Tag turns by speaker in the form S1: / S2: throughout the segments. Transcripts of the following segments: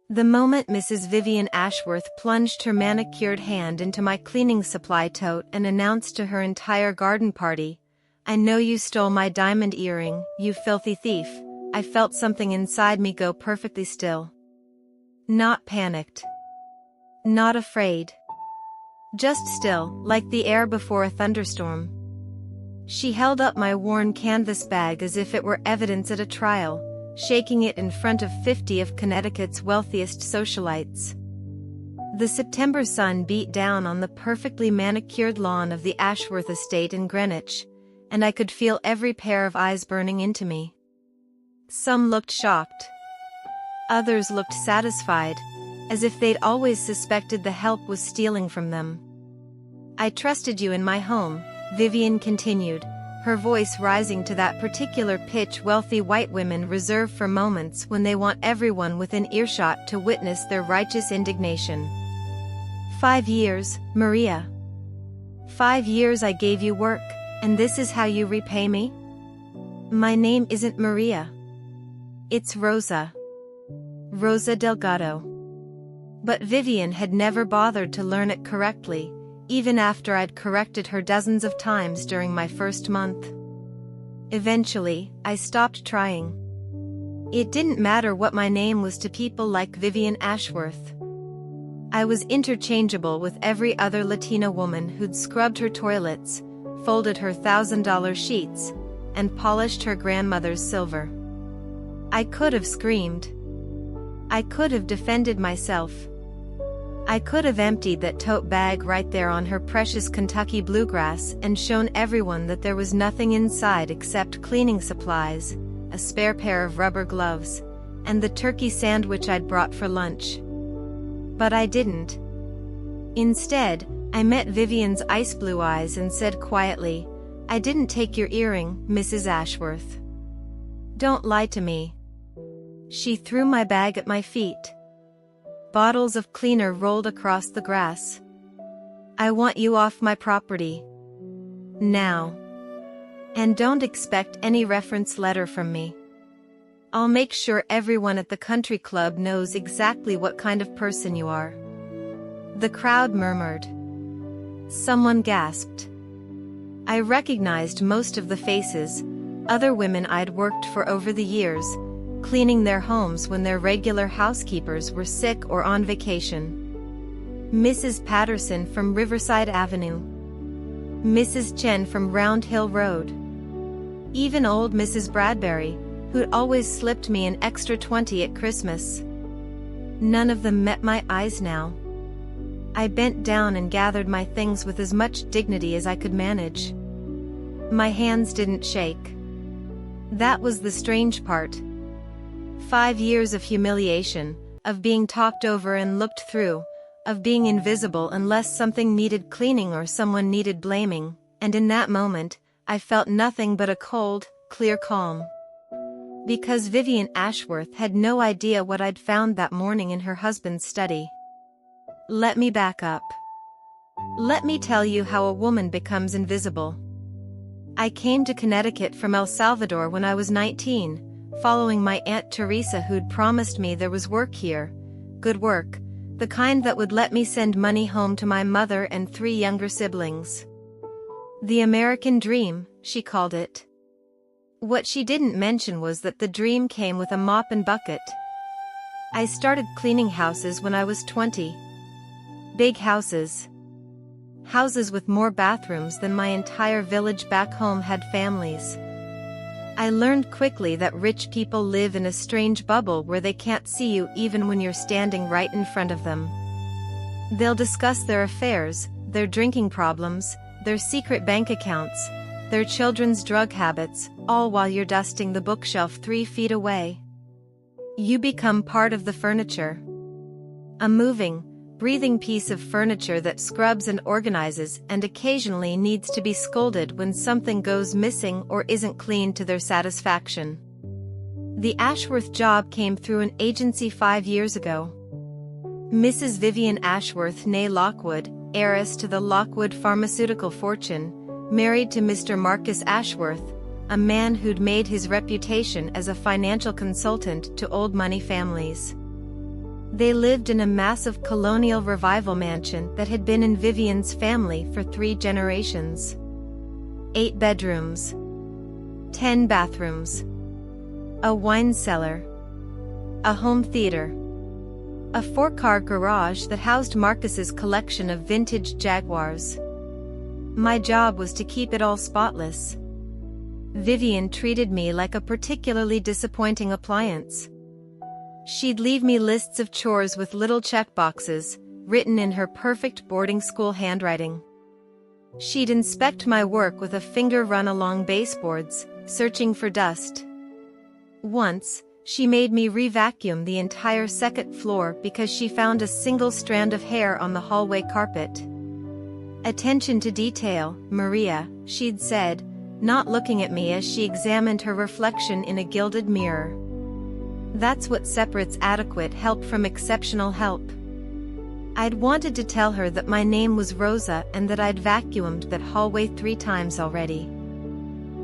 S1: The moment Mrs. Vivian Ashworth plunged her manicured hand into my cleaning supply tote and announced to her entire garden party, "I know you stole my diamond earring, you filthy thief," I felt something inside me go perfectly still. Not panicked. Not afraid. Just still, like the air before a thunderstorm. She held up my worn canvas bag as if it were evidence at a trial, shaking it in front of 50 of Connecticut's wealthiest socialites. The September sun beat down on the perfectly manicured lawn of the Ashworth estate in Greenwich, and I could feel every pair of eyes burning into me. Some looked shocked. Others looked satisfied, as if they'd always suspected the help was stealing from them. "I trusted you in my home," Vivian continued, her voice rising to that particular pitch wealthy white women reserve for moments when they want everyone within earshot to witness their righteous indignation. 5 years, Maria. 5 years I gave you work, and this is how you repay me? My name isn't Maria. It's Rosa. Rosa Delgado. But Vivian had never bothered to learn it correctly, even after I'd corrected her dozens of times during my first month. Eventually, I stopped trying. It didn't matter what my name was to people like Vivian Ashworth. I was interchangeable with every other Latina woman who'd scrubbed her toilets, folded her $1,000 sheets, and polished her grandmother's silver. I could have screamed. I could have defended myself. I could have emptied that tote bag right there on her precious Kentucky bluegrass and shown everyone that there was nothing inside except cleaning supplies, a spare pair of rubber gloves, and the turkey sandwich I'd brought for lunch. But I didn't. Instead, I met Vivian's ice blue eyes and said quietly, "I didn't take your earring, Mrs. Ashworth. Don't lie to me." She threw my bag at my feet. Bottles of cleaner rolled across the grass. "I want you off my property. Now. And don't expect any reference letter from me. I'll make sure everyone at the country club knows exactly what kind of person you are." The crowd murmured. Someone gasped. I recognized most of the faces, other women I'd worked for over the years, cleaning their homes when their regular housekeepers were sick or on vacation. Mrs. Patterson from Riverside Avenue. Mrs. Chen from Round Hill Road. Even old Mrs. Bradbury, who'd always slipped me an extra 20 at Christmas. None of them met my eyes now. I bent down and gathered my things with as much dignity as I could manage. My hands didn't shake. That was the strange part. 5 years of humiliation, of being talked over and looked through, of being invisible unless something needed cleaning or someone needed blaming, and in that moment, I felt nothing but a cold, clear calm. Because Vivian Ashworth had no idea what I'd found that morning in her husband's study. Let me back up. Let me tell you how a woman becomes invisible. I came to Connecticut from El Salvador when I was 19. Following my Aunt Teresa who'd promised me there was work here, good work, the kind that would let me send money home to my mother and 3 younger siblings. The American dream, she called it. What she didn't mention was that the dream came with a mop and bucket. I started cleaning houses when I was 20. Big houses. Houses with more bathrooms than my entire village back home had families. I learned quickly that rich people live in a strange bubble where they can't see you even when you're standing right in front of them. They'll discuss their affairs, their drinking problems, their secret bank accounts, their children's drug habits, all while you're dusting the bookshelf 3 feet away. You become part of the furniture. A moving, breathing piece of furniture that scrubs and organizes and occasionally needs to be scolded when something goes missing or isn't cleaned to their satisfaction. The Ashworth job came through an agency 5 years ago. Mrs. Vivian Ashworth née Lockwood, heiress to the Lockwood pharmaceutical fortune, married to Mr. Marcus Ashworth, a man who'd made his reputation as a financial consultant to old money families. They lived in a massive colonial revival mansion that had been in Vivian's family for 3 generations. 8 bedrooms. 10 bathrooms. A wine cellar. A home theater. A 4-car garage that housed Marcus's collection of vintage Jaguars. My job was to keep it all spotless. Vivian treated me like a particularly disappointing appliance. She'd leave me lists of chores with little checkboxes, written in her perfect boarding school handwriting. She'd inspect my work with a finger run along baseboards, searching for dust. Once, she made me re-vacuum the entire 2nd floor because she found a single strand of hair on the hallway carpet. "Attention to detail, Maria," she'd said, not looking at me as she examined her reflection in a gilded mirror. That's what separates adequate help from exceptional help. I'd wanted to tell her that my name was Rosa and that I'd vacuumed that hallway 3 times already.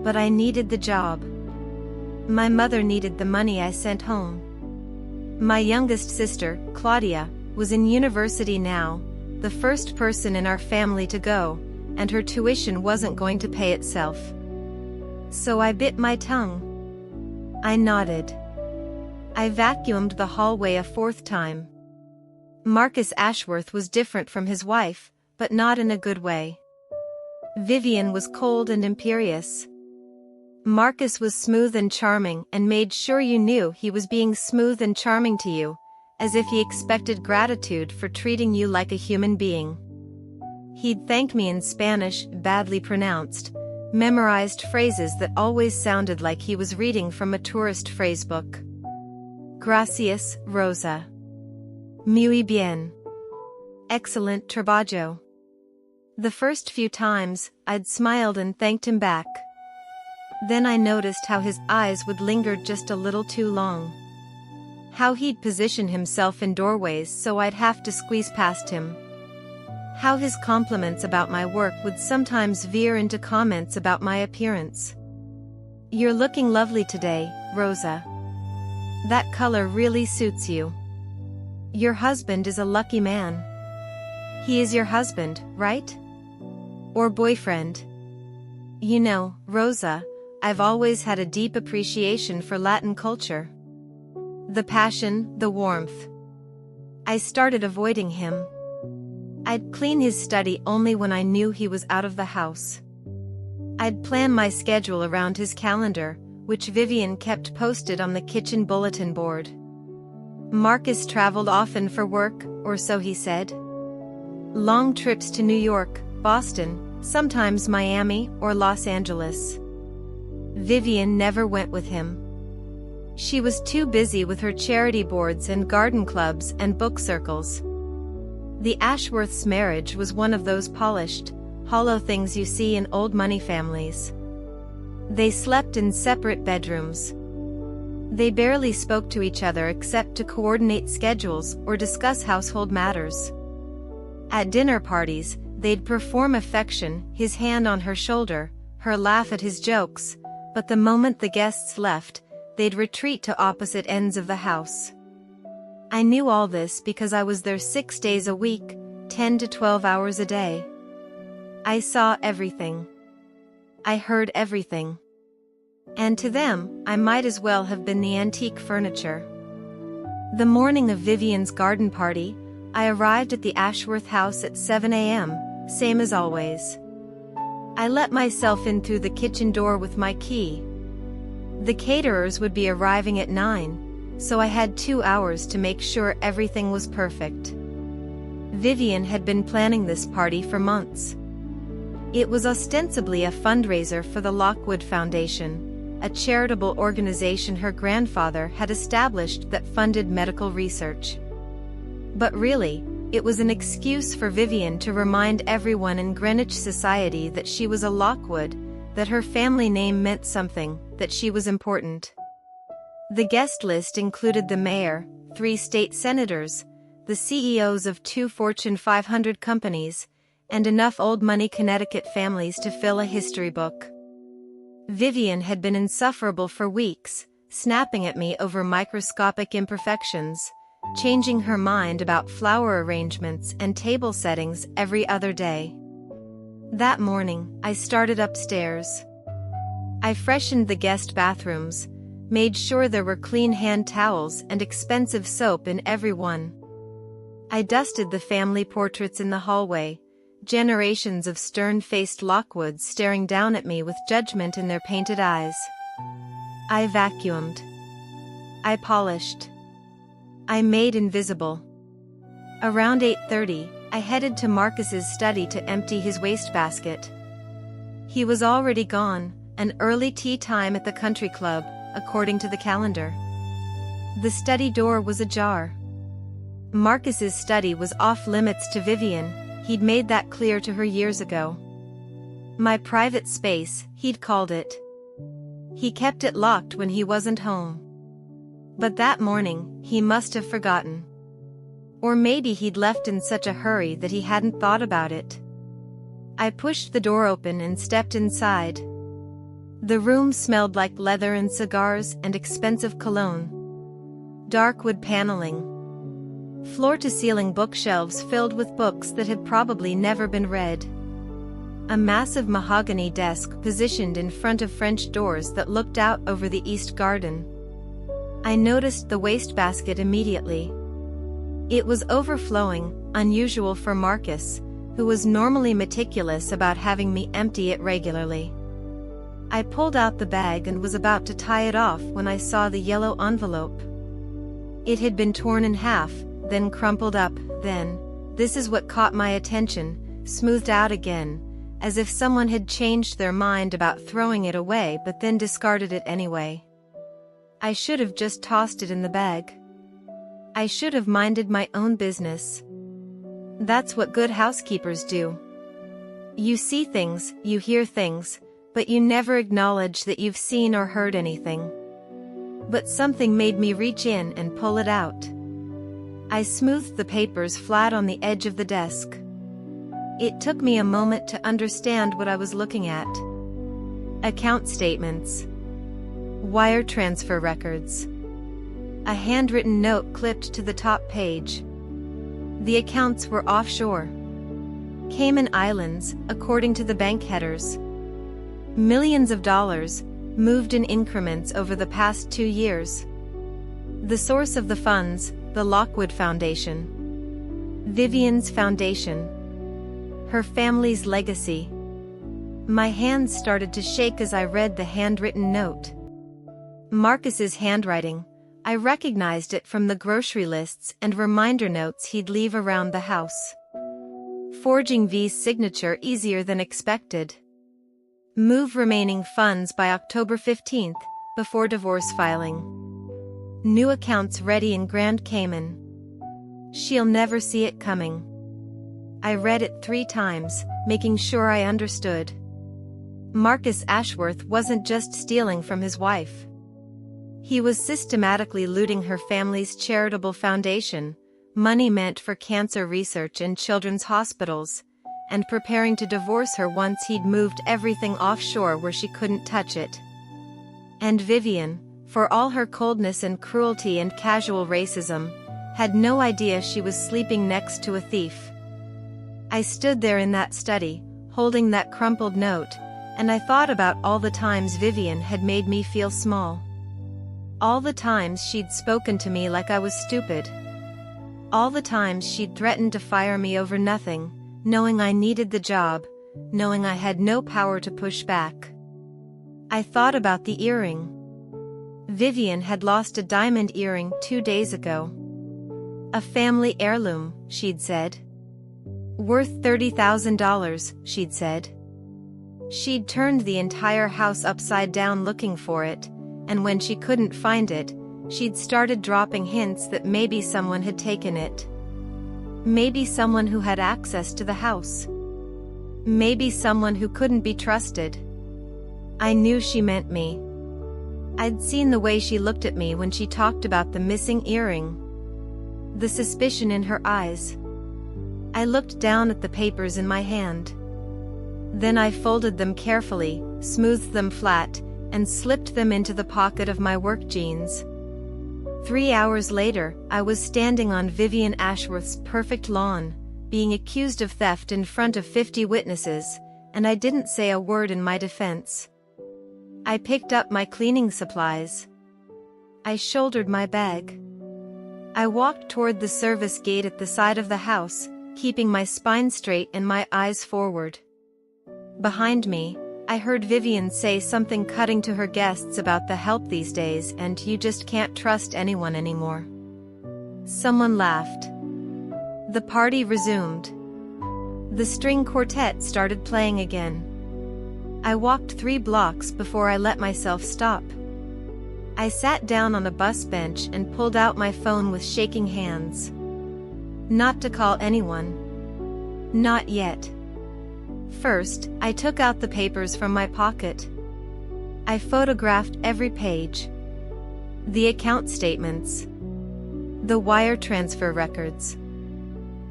S1: But I needed the job. My mother needed the money I sent home. My youngest sister, Claudia, was in university now, the first person in our family to go, and her tuition wasn't going to pay itself. So I bit my tongue. I nodded. I vacuumed the hallway a 4th time. Marcus Ashworth was different from his wife, but not in a good way. Vivian was cold and imperious. Marcus was smooth and charming and made sure you knew he was being smooth and charming to you, as if he expected gratitude for treating you like a human being. He'd thank me in Spanish, badly pronounced, memorized phrases that always sounded like he was reading from a tourist phrasebook. Gracias, Rosa. Muy bien. Excellent trabajo. The first few times, I'd smiled and thanked him back. Then I noticed how his eyes would linger just a little too long. How he'd position himself in doorways so I'd have to squeeze past him. How his compliments about my work would sometimes veer into comments about my appearance. "You're looking lovely today, Rosa. That color really suits you. Your husband is a lucky man." He is your husband, right? Or boyfriend? You know, Rosa, I've always had a deep appreciation for Latin culture. The passion, the warmth. I started avoiding him. I'd clean his study only when I knew he was out of the house. I'd plan my schedule around his calendar, which Vivian kept posted on the kitchen bulletin board. Marcus traveled often for work, or so he said. Long trips to New York, Boston, sometimes Miami or Los Angeles. Vivian never went with him. She was too busy with her charity boards and garden clubs and book circles. The Ashworths' marriage was one of those polished, hollow things you see in old money families. They slept in separate bedrooms. They barely spoke to each other except to coordinate schedules or discuss household matters. At dinner parties, they'd perform affection, his hand on her shoulder, her laugh at his jokes, but the moment the guests left, they'd retreat to opposite ends of the house. I knew all this because I was there 6 days a week, 10 to 12 hours a day. I saw everything. I heard everything. And to them, I might as well have been the antique furniture. The morning of Vivian's garden party, I arrived at the Ashworth house at 7 a.m., same as always. I let myself in through the kitchen door with my key. The caterers would be arriving at 9, so I had 2 hours to make sure everything was perfect. Vivian had been planning this party for months. It was ostensibly a fundraiser for the Lockwood Foundation, a charitable organization her grandfather had established that funded medical research. But really, it was an excuse for Vivian to remind everyone in Greenwich society that she was a Lockwood, that her family name meant something, that she was important. The guest list included the mayor, 3 state senators, the CEOs of 2 Fortune 500 companies, and enough old money Connecticut families to fill a history book. Vivian had been insufferable for weeks, snapping at me over microscopic imperfections, changing her mind about flower arrangements and table settings every other day. That morning, I started upstairs. I freshened the guest bathrooms, made sure there were clean hand towels and expensive soap in every one. I dusted the family portraits in the hallway, generations of stern-faced Lockwoods staring down at me with judgment in their painted eyes. I vacuumed. I polished. I made invisible. Around 8:30, I headed to Marcus's study to empty his wastebasket. He was already gone, an early tea time at the country club, according to the calendar. The study door was ajar. Marcus's study was off-limits to Vivian, he'd made that clear to her years ago. My private space, he'd called it. He kept it locked when he wasn't home. But that morning, he must have forgotten. Or maybe he'd left in such a hurry that he hadn't thought about it. I pushed the door open and stepped inside. The room smelled like leather and cigars and expensive cologne. Dark wood paneling. Floor-to-ceiling bookshelves filled with books that had probably never been read. A massive mahogany desk positioned in front of French doors that looked out over the east garden. I noticed the wastebasket immediately. It was overflowing, unusual for Marcus, who was normally meticulous about having me empty it regularly. I pulled out the bag and was about to tie it off when I saw the yellow envelope. It had been torn in half, then crumpled up, then, this is what caught my attention, smoothed out again, as if someone had changed their mind about throwing it away but then discarded it anyway. I should have just tossed it in the bag. I should have minded my own business. That's what good housekeepers do. You see things, you hear things, but you never acknowledge that you've seen or heard anything. But something made me reach in and pull it out. I smoothed the papers flat on the edge of the desk. It took me a moment to understand what I was looking at. Account statements. Wire transfer records. A handwritten note clipped to the top page. The accounts were offshore. Cayman Islands, according to the bank headers. Millions of dollars, moved in increments over the past 2 years. The source of the funds, the Lockwood Foundation. Vivian's foundation. Her family's legacy. My hands started to shake as I read the handwritten note. Marcus's handwriting. I recognized it from the grocery lists and reminder notes he'd leave around the house. Forging V's signature easier than expected. Move remaining funds by October 15th, before divorce filing. New accounts ready in Grand Cayman. She'll never see it coming. I read it 3 times, making sure I understood. Marcus Ashworth wasn't just stealing from his wife. He was systematically looting her family's charitable foundation, money meant for cancer research and children's hospitals, and preparing to divorce her once he'd moved everything offshore where she couldn't touch it. And Vivian, for all her coldness and cruelty and casual racism, had no idea she was sleeping next to a thief. I stood there in that study, holding that crumpled note, and I thought about all the times Vivian had made me feel small. All the times she'd spoken to me like I was stupid. All the times she'd threatened to fire me over nothing, knowing I needed the job, knowing I had no power to push back. I thought about the earring. Vivian had lost a diamond earring 2 days ago. A family heirloom, she'd said. Worth $30,000, she'd said. She'd turned the entire house upside down looking for it, and when she couldn't find it, she'd started dropping hints that maybe someone had taken it. Maybe someone who had access to the house. Maybe someone who couldn't be trusted. I knew she meant me. I'd seen the way she looked at me when she talked about the missing earring. The suspicion in her eyes. I looked down at the papers in my hand. Then I folded them carefully, smoothed them flat, and slipped them into the pocket of my work jeans. 3 hours later, I was standing on Vivian Ashworth's perfect lawn, being accused of theft in front of 50 witnesses, and I didn't say a word in my defense. I picked up my cleaning supplies. I shouldered my bag. I walked toward the service gate at the side of the house, keeping my spine straight and my eyes forward. Behind me, I heard Vivian say something cutting to her guests about the help these days and you just can't trust anyone anymore. Someone laughed. The party resumed. The string quartet started playing again. I walked 3 blocks before I let myself stop. I sat down on a bus bench and pulled out my phone with shaking hands. Not to call anyone. Not yet. First, I took out the papers from my pocket. I photographed every page. The account statements. The wire transfer records.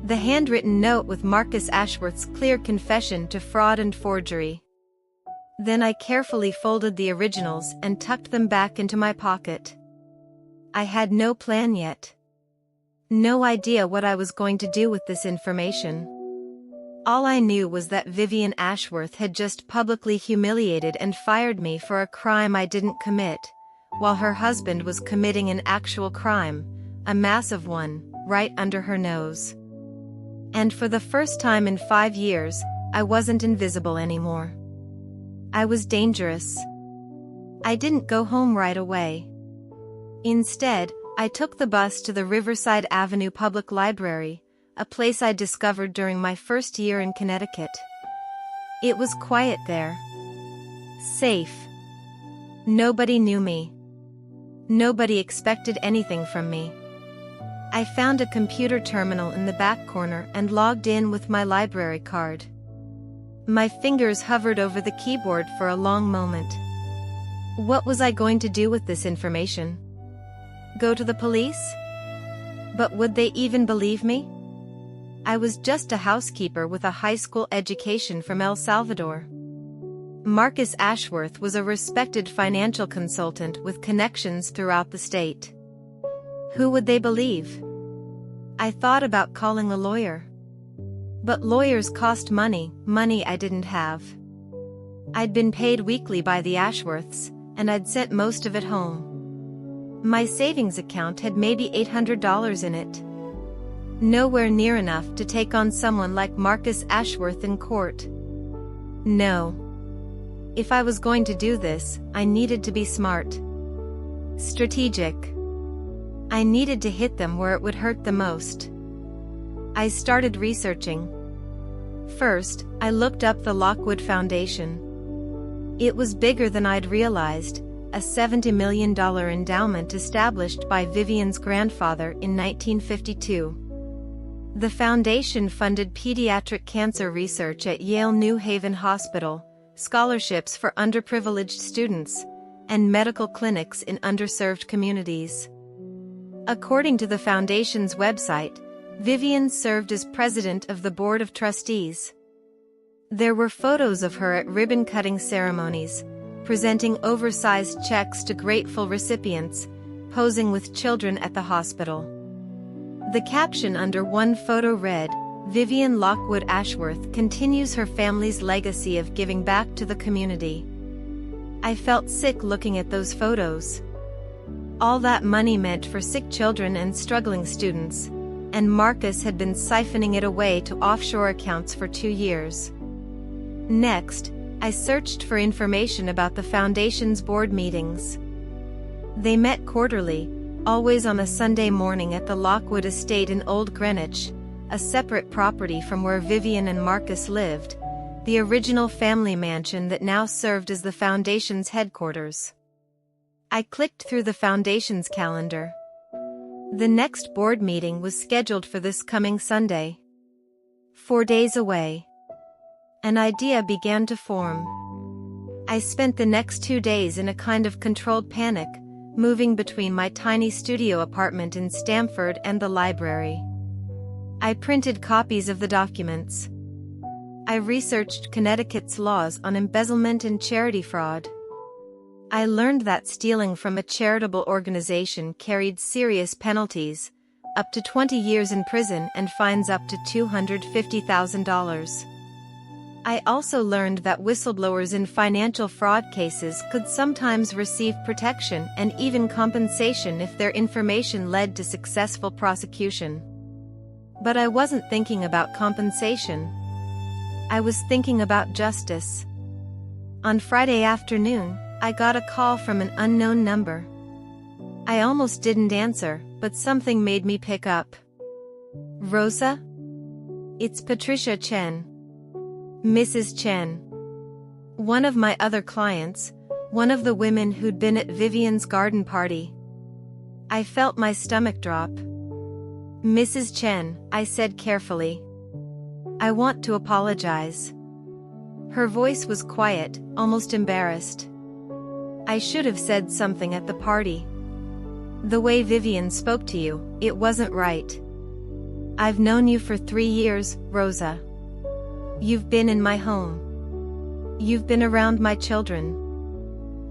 S1: The handwritten note with Marcus Ashworth's clear confession to fraud and forgery. Then I carefully folded the originals and tucked them back into my pocket. I had no plan yet. No idea what I was going to do with this information. All I knew was that Vivian Ashworth had just publicly humiliated and fired me for a crime I didn't commit, while her husband was committing an actual crime, a massive one, right under her nose. And for the first time in 5 years, I wasn't invisible anymore. I was dangerous. I didn't go home right away. Instead, I took the bus to the Riverside Avenue Public Library, a place I discovered during my first year in Connecticut. It was quiet there. Safe. Nobody knew me. Nobody expected anything from me. I found a computer terminal in the back corner and logged in with my library card. My fingers hovered over the keyboard for a long moment. What was I going to do with this information? Go to the police? But would they even believe me? I was just a housekeeper with a high school education from El Salvador. Marcus Ashworth was a respected financial consultant with connections throughout the state. Who would they believe? I thought about calling a lawyer. But lawyers cost money I didn't have. I'd been paid weekly by the Ashworths, and I'd sent most of it home. My savings account had maybe $800 in it. Nowhere near enough to take on someone like Marcus Ashworth in court. No. If I was going to do this, I needed to be smart. Strategic. I needed to hit them where it would hurt the most. I started researching. First, I looked up the Lockwood Foundation. It was bigger than I'd realized, a $70 million endowment established by Vivian's grandfather in 1952. The foundation funded pediatric cancer research at Yale New Haven Hospital, scholarships for underprivileged students, and medical clinics in underserved communities. According to the foundation's website, Vivian served as president of the board of trustees. There were photos of her at ribbon-cutting ceremonies, presenting oversized checks to grateful recipients, posing with children at the hospital. The caption under one photo read, "Vivian Lockwood Ashworth continues her family's legacy of giving back to the community." I felt sick looking at those photos. All that money meant for sick children and struggling students, and Marcus had been siphoning it away to offshore accounts for 2 years. Next, I searched for information about the foundation's board meetings. They met quarterly, always on a Sunday morning at the Lockwood Estate in Old Greenwich, a separate property from where Vivian and Marcus lived, the original family mansion that now served as the foundation's headquarters. I clicked through the foundation's calendar. The next board meeting was scheduled for this coming Sunday. 4 days away. An idea began to form. I spent the next 2 days in a kind of controlled panic, moving between my tiny studio apartment in Stamford and the library. I printed copies of the documents. I researched Connecticut's laws on embezzlement and charity fraud. I learned that stealing from a charitable organization carried serious penalties, up to 20 years in prison and fines up to $250,000. I also learned that whistleblowers in financial fraud cases could sometimes receive protection and even compensation if their information led to successful prosecution. But I wasn't thinking about compensation. I was thinking about justice. On Friday afternoon, I got a call from an unknown number. I almost didn't answer, but something made me pick up. Rosa? It's Patricia Chen. Mrs. Chen. One of my other clients, one of the women who'd been at Vivian's garden party. I felt my stomach drop. Mrs. Chen, I said carefully. I want to apologize. Her voice was quiet, almost embarrassed. I should have said something at the party. The way Vivian spoke to you, it wasn't right. I've known you for 3 years, Rosa. You've been in my home. You've been around my children.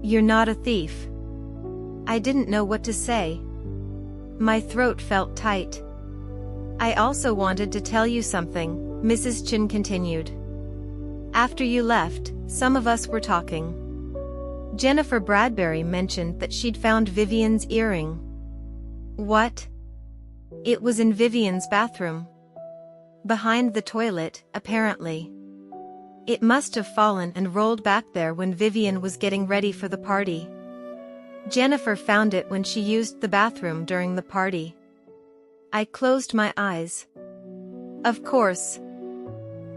S1: You're not a thief. I didn't know what to say. My throat felt tight. I also wanted to tell you something, Mrs. Chen continued. After you left, some of us were talking. Jennifer Bradbury mentioned that she'd found Vivian's earring. What? It was in Vivian's bathroom. Behind the toilet, apparently. It must have fallen and rolled back there when Vivian was getting ready for the party. Jennifer found it when she used the bathroom during the party. I closed my eyes. Of course.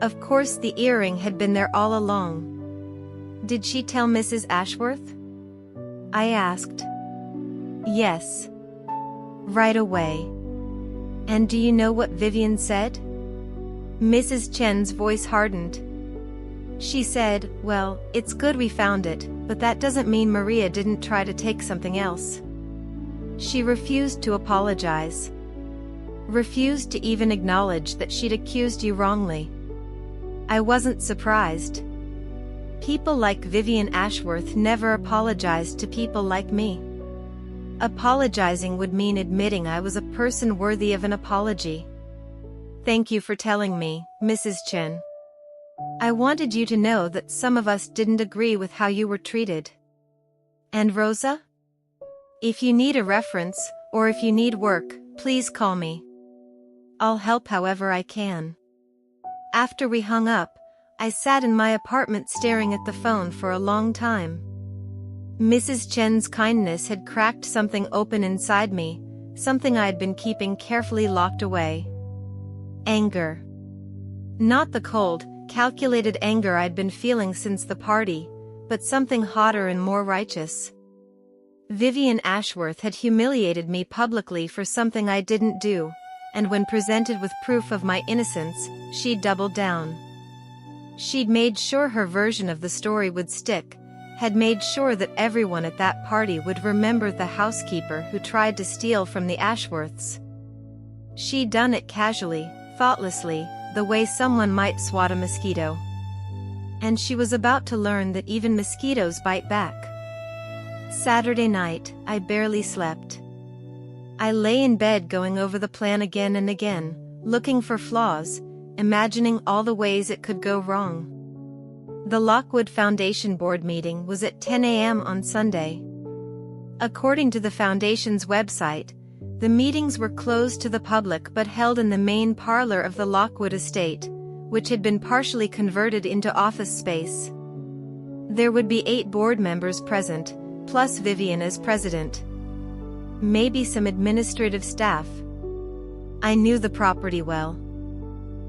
S1: Of course the earring had been there all along. Did she tell Mrs. Ashworth? I asked. Yes. Right away. And do you know what Vivian said? Mrs. Chen's voice hardened. She said, well, it's good we found it, but that doesn't mean Maria didn't try to take something else. She refused to apologize. Refused to even acknowledge that she'd accused you wrongly. I wasn't surprised. People like Vivian Ashworth never apologized to people like me. Apologizing would mean admitting I was a person worthy of an apology. Thank you for telling me, Mrs. Chen. I wanted you to know that some of us didn't agree with how you were treated. And Rosa? If you need a reference, or if you need work, please call me. I'll help however I can. After we hung up, I sat in my apartment staring at the phone for a long time. Mrs. Chen's kindness had cracked something open inside me, something I'd been keeping carefully locked away. Anger. Not the cold, calculated anger I'd been feeling since the party, but something hotter and more righteous. Vivian Ashworth had humiliated me publicly for something I didn't do, and when presented with proof of my innocence, she'd doubled down. She'd made sure her version of the story would stick, had made sure that everyone at that party would remember the housekeeper who tried to steal from the Ashworths. She'd done it casually, thoughtlessly, the way someone might swat a mosquito. And she was about to learn that even mosquitoes bite back. Saturday night, I barely slept. I lay in bed going over the plan again and again, looking for flaws, imagining all the ways it could go wrong. The Lockwood Foundation board meeting was at 10 a.m. on Sunday. According to the foundation's website, the meetings were closed to the public but held in the main parlor of the Lockwood estate, which had been partially converted into office space. There would be 8 board members present, plus Vivian as president. Maybe some administrative staff. I knew the property well.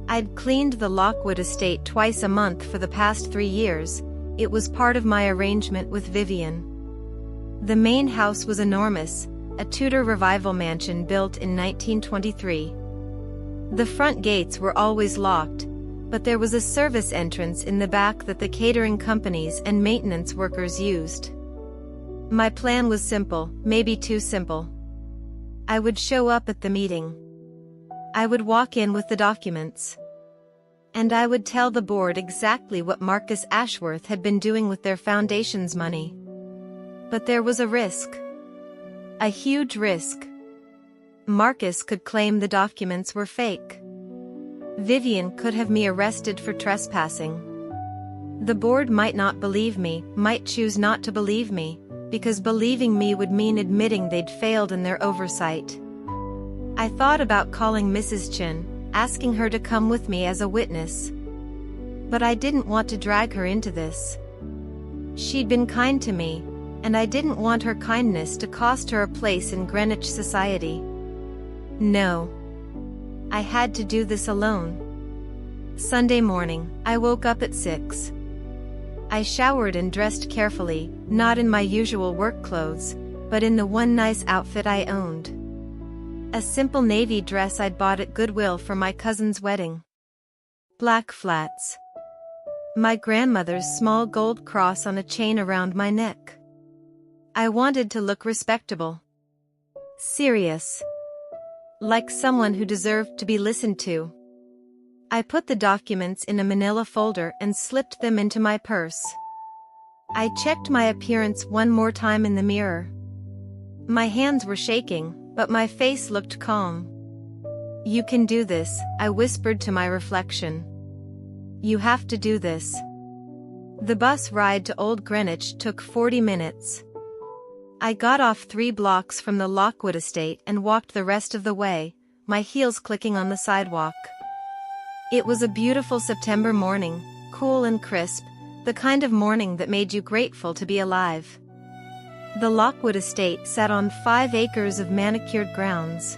S1: I'd cleaned the Lockwood estate twice a month for the past 3 years. It was part of my arrangement with Vivian. The main house was enormous, a Tudor revival mansion built in 1923. The front gates were always locked, but there was a service entrance in the back that the catering companies and maintenance workers used. My plan was simple, maybe too simple. I would show up at the meeting. I would walk in with the documents. And I would tell the board exactly what Marcus Ashworth had been doing with their foundation's money. But there was a risk. A huge risk. Marcus could claim the documents were fake. Vivian could have me arrested for trespassing. The board might not believe me, might choose not to believe me, because believing me would mean admitting they'd failed in their oversight. I thought about calling Mrs. Chin, asking her to come with me as a witness. But I didn't want to drag her into this. She'd been kind to me, and I didn't want her kindness to cost her a place in Greenwich society. No. I had to do this alone. Sunday morning, I woke up at 6. I showered and dressed carefully, not in my usual work clothes, but in the one nice outfit I owned. A simple navy dress I'd bought at Goodwill for my cousin's wedding. Black flats. My grandmother's small gold cross on a chain around my neck. I wanted to look respectable. Serious. Like someone who deserved to be listened to. I put the documents in a manila folder and slipped them into my purse. I checked my appearance one more time in the mirror. My hands were shaking, but my face looked calm. "You can do this," I whispered to my reflection. "You have to do this." The bus ride to Old Greenwich took 40 minutes. I got off 3 blocks from the Lockwood estate and walked the rest of the way, my heels clicking on the sidewalk. It was a beautiful September morning, cool and crisp, the kind of morning that made you grateful to be alive. The Lockwood estate sat on 5 acres of manicured grounds.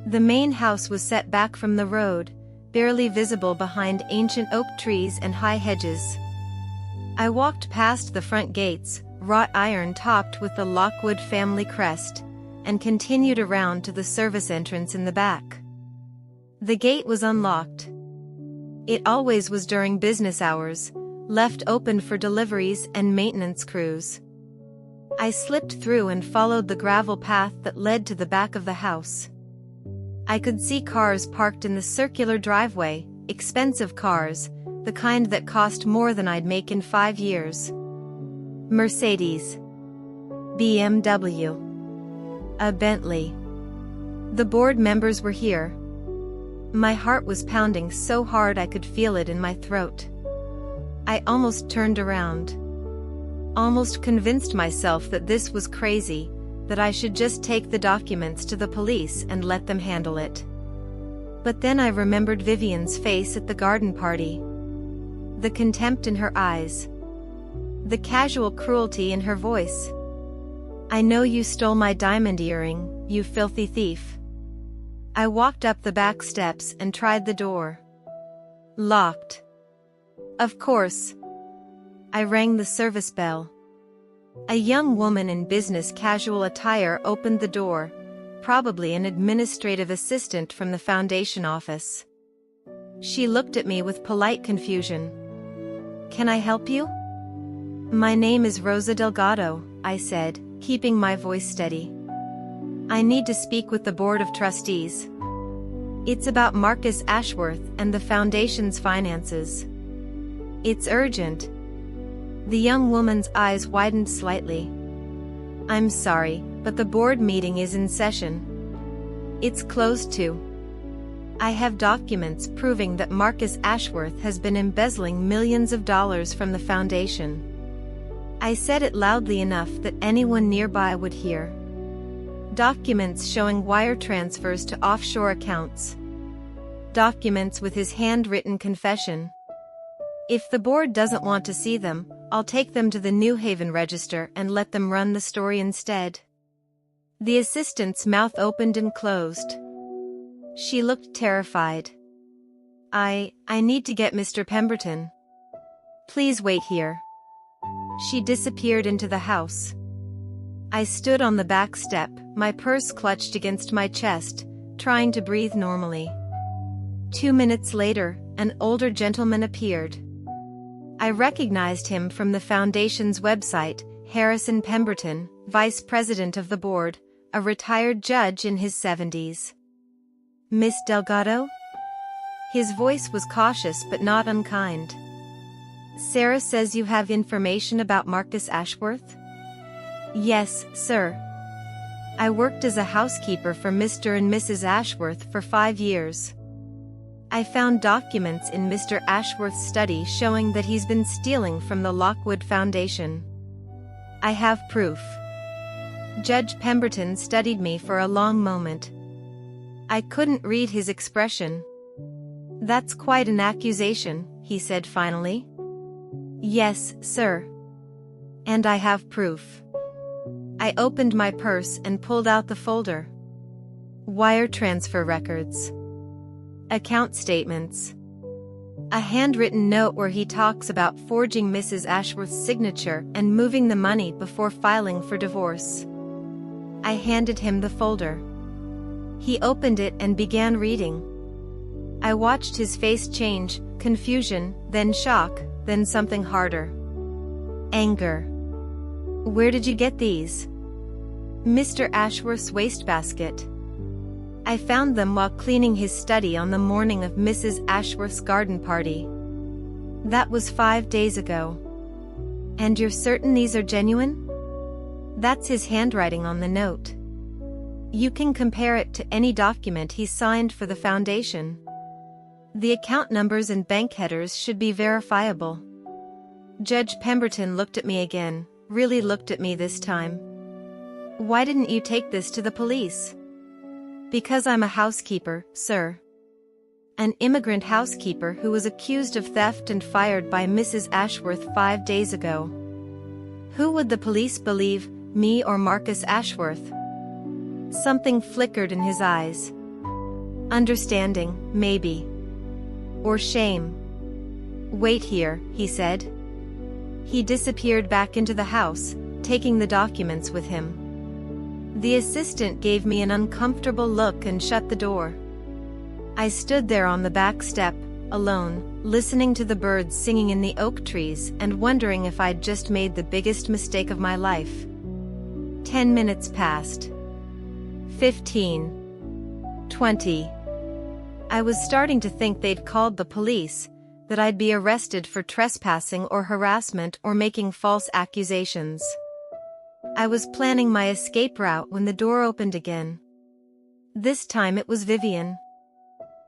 S1: The main house was set back from the road, barely visible behind ancient oak trees and high hedges. I walked past the front gates, wrought iron topped with the Lockwood family crest, and continued around to the service entrance in the back. The gate was unlocked. It always was during business hours, left open for deliveries and maintenance crews. I slipped through and followed the gravel path that led to the back of the house. I could see cars parked in the circular driveway, expensive cars, the kind that cost more than I'd make in 5 years. Mercedes. BMW. A Bentley. The board members were here. My heart was pounding so hard I could feel it in my throat. I almost turned around. Almost convinced myself that this was crazy, that I should just take the documents to the police and let them handle it. But then I remembered Vivian's face at the garden party. The contempt in her eyes. The casual cruelty in her voice. "I know you stole my diamond earring, you filthy thief." I walked up the back steps and tried the door. Locked. Of course. I rang the service bell. A young woman in business casual attire opened the door, probably an administrative assistant from the foundation office. She looked at me with polite confusion. "Can I help you?" "My name is Rosa Delgado," I said, keeping my voice steady. "I need to speak with the Board of Trustees. It's about Marcus Ashworth and the foundation's finances. It's urgent." The young woman's eyes widened slightly. "I'm sorry, but the board meeting is in session. It's closed too. I have documents proving that Marcus Ashworth has been embezzling millions of dollars from the foundation." I said it loudly enough that anyone nearby would hear. Documents showing wire transfers to offshore accounts. Documents with his handwritten confession. If the board doesn't want to see them, I'll take them to the New Haven Register and let them run the story instead. The assistant's mouth opened and closed. She looked terrified. I need to get Mr. Pemberton. Please wait here." She disappeared into the house. I stood on the back step, my purse clutched against my chest, trying to breathe normally. 2 minutes later, an older gentleman appeared. I recognized him from the foundation's website, Harrison Pemberton, vice president of the board, a retired judge in his 70s. "Miss Delgado?" His voice was cautious but not unkind. "Sarah says you have information about Marcus Ashworth?" Yes, sir. I worked as a housekeeper for Mr. and Mrs. Ashworth for 5 years. I found documents in Mr. Ashworth's study showing that he's been stealing from the Lockwood Foundation. I have proof. Judge Pemberton studied me for a long moment. I couldn't read his expression. That's quite an accusation, he said finally. Yes, sir. And I have proof. I opened my purse and pulled out the folder. Wire transfer records. Account statements. A handwritten note where he talks about forging Mrs. Ashworth's signature and moving the money before filing for divorce. I handed him the folder. He opened it and began reading. I watched his face change, confusion, then shock, then something harder. Anger. Where did you get these? Mr. Ashworth's wastebasket. I found them while cleaning his study on the morning of Mrs. Ashworth's garden party. That was 5 days ago. And you're certain these are genuine? That's his handwriting on the note. You can compare it to any document he signed for the foundation. The account numbers and bank headers should be verifiable. Judge Pemberton looked at me again, really looked at me this time. Why didn't you take this to the police? Because I'm a housekeeper, sir. An immigrant housekeeper who was accused of theft and fired by Mrs. Ashworth 5 days ago. Who would the police believe, me or Marcus Ashworth? Something flickered in his eyes. Understanding, maybe. Or shame. Wait here, he said. He disappeared back into the house, taking the documents with him. The assistant gave me an uncomfortable look and shut the door. I stood there on the back step, alone, listening to the birds singing in the oak trees and wondering if I'd just made the biggest mistake of my life. 10 minutes passed. 15. 20. I was starting to think they'd called the police, that I'd be arrested for trespassing or harassment or making false accusations. I was planning my escape route when the door opened again. This time it was Vivian.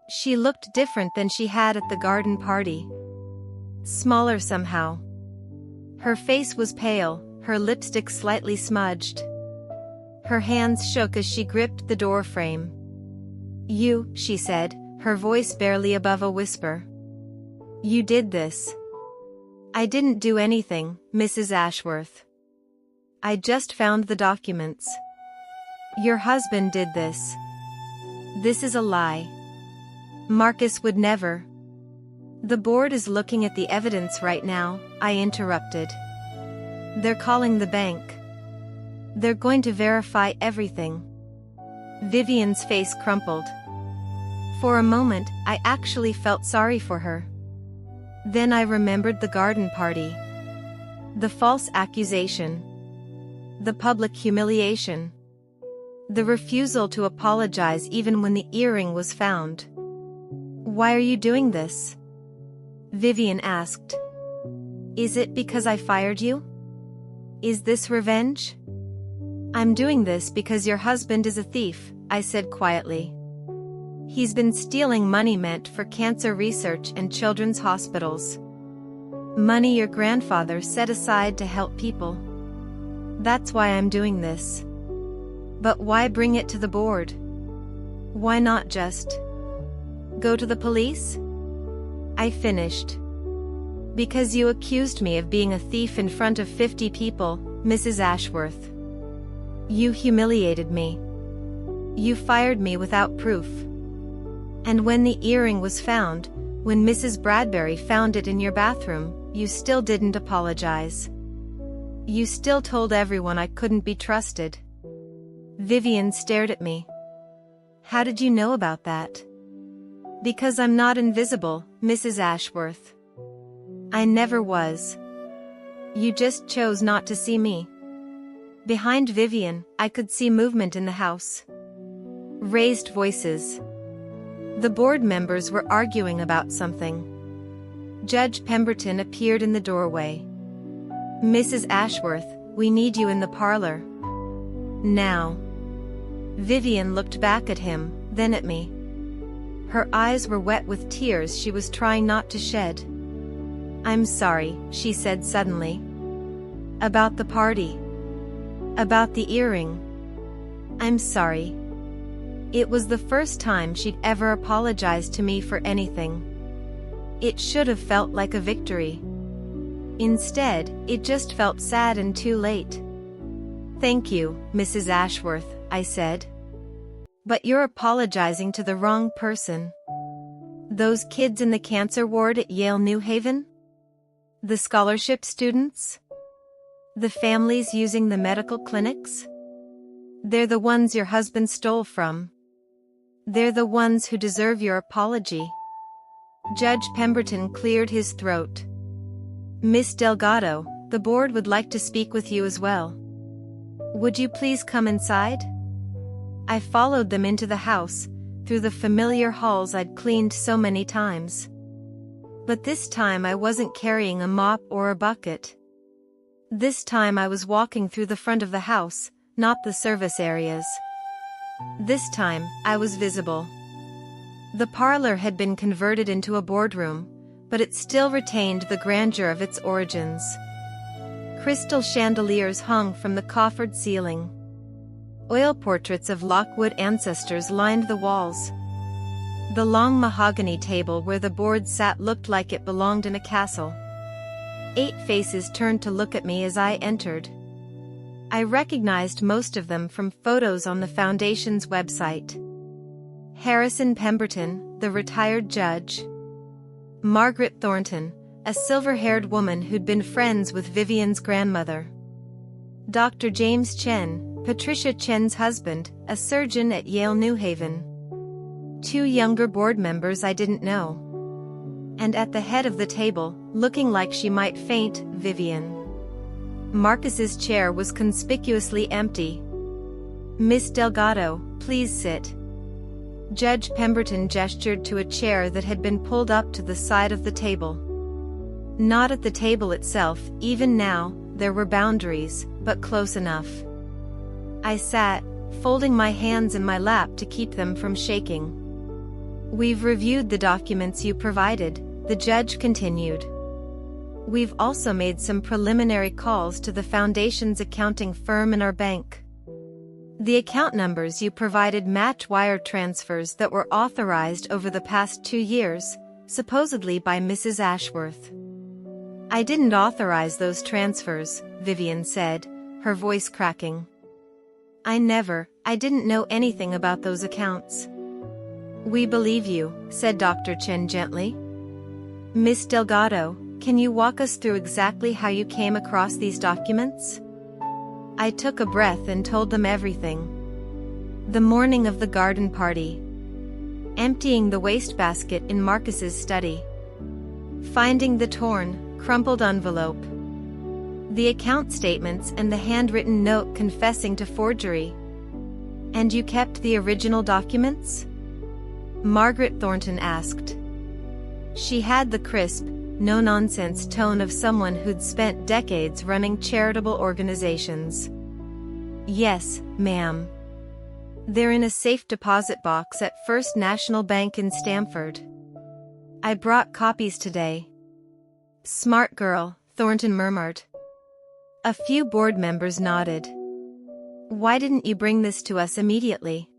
S1: She looked different than she had at the garden party. Smaller somehow. Her face was pale, her lipstick slightly smudged. Her hands shook as she gripped the door frame. You, she said, her voice barely above a whisper. You did this. I didn't do anything, Mrs. Ashworth. I just found the documents. Your husband did this. This is a lie. Marcus would never. The board is looking at the evidence right now, I interrupted. They're calling the bank. They're going to verify everything. Vivian's face crumpled. For a moment, I actually felt sorry for her. Then I remembered the garden party. The false accusation. The public humiliation. The refusal to apologize even when the earring was found. Why are you doing this? Vivian asked. Is it because I fired you? Is this revenge? I'm doing this because your husband is a thief, I said quietly. He's been stealing money meant for cancer research and children's hospitals. Money your grandfather set aside to help people. That's why I'm doing this. But why bring it to the board? Why not just go to the police? I finished. Because you accused me of being a thief in front of 50 people, Mrs. Ashworth. You humiliated me. You fired me without proof. And when the earring was found, when Mrs. Bradbury found it in your bathroom, you still didn't apologize. You still told everyone I couldn't be trusted. Vivian stared at me. How did you know about that? Because I'm not invisible, Mrs. Ashworth. I never was. You just chose not to see me. Behind Vivian, I could see movement in the house. Raised voices. The board members were arguing about something. Judge Pemberton appeared in the doorway. Mrs. Ashworth, We need you in the parlor. Now. Vivian looked back at him, then at me. Her eyes were wet with tears she was trying not to shed. I'm sorry, she said suddenly. About the party. About the earring. I'm sorry. It was the first time she'd ever apologized to me for anything. It should have felt like a victory. Instead, it just felt sad and too late. Thank you, Mrs. Ashworth, I said. But you're apologizing to the wrong person. Those kids in the cancer ward at Yale New Haven? The scholarship students? The families using the medical clinics? They're the ones your husband stole from. They're the ones who deserve your apology. Judge Pemberton cleared his throat. Miss Delgado, the board would like to speak with you as well. Would you please come inside? I followed them into the house, through the familiar halls I'd cleaned so many times. But this time I wasn't carrying a mop or a bucket. This time I was walking through the front of the house, not the service areas. This time, I was visible. The parlor had been converted into a boardroom, but it still retained the grandeur of its origins. Crystal chandeliers hung from the coffered ceiling. Oil portraits of Lockwood ancestors lined the walls. The long mahogany table where the board sat looked like it belonged in a castle. 8 faces turned to look at me as I entered. I recognized most of them from photos on the Foundation's website. Harrison Pemberton, the retired judge. Margaret Thornton, a silver-haired woman who'd been friends with Vivian's grandmother. Dr. James Chen, Patricia Chen's husband, a surgeon at Yale New Haven. 2 younger board members I didn't know. And at the head of the table, looking like she might faint, Vivian. Marcus's chair was conspicuously empty. Miss Delgado, please sit. Judge Pemberton gestured to a chair that had been pulled up to the side of the table. Not at the table itself, even now, there were boundaries, but close enough. I sat, folding my hands in my lap to keep them from shaking. We've reviewed the documents you provided, the judge continued. We've also made some preliminary calls to the Foundation's accounting firm and our bank. The account numbers you provided match wire transfers that were authorized over the past 2 years, supposedly by Mrs. Ashworth. I didn't authorize those transfers, Vivian said, her voice cracking. I didn't know anything about those accounts. We believe you, said Dr. Chen gently. Miss Delgado, can you walk us through exactly how you came across these documents? I took a breath and told them everything. The morning of the garden party. Emptying the wastebasket in Marcus's study. Finding the torn, crumpled envelope. The account statements and the handwritten note confessing to forgery. And you kept the original documents? Margaret Thornton asked. She had the crisp, no-nonsense tone of someone who'd spent decades running charitable organizations. Yes, ma'am. They're in a safe deposit box at First National Bank in Stamford. I brought copies today. Smart girl, Thornton murmured. A few board members nodded. Why didn't you bring this to us immediately?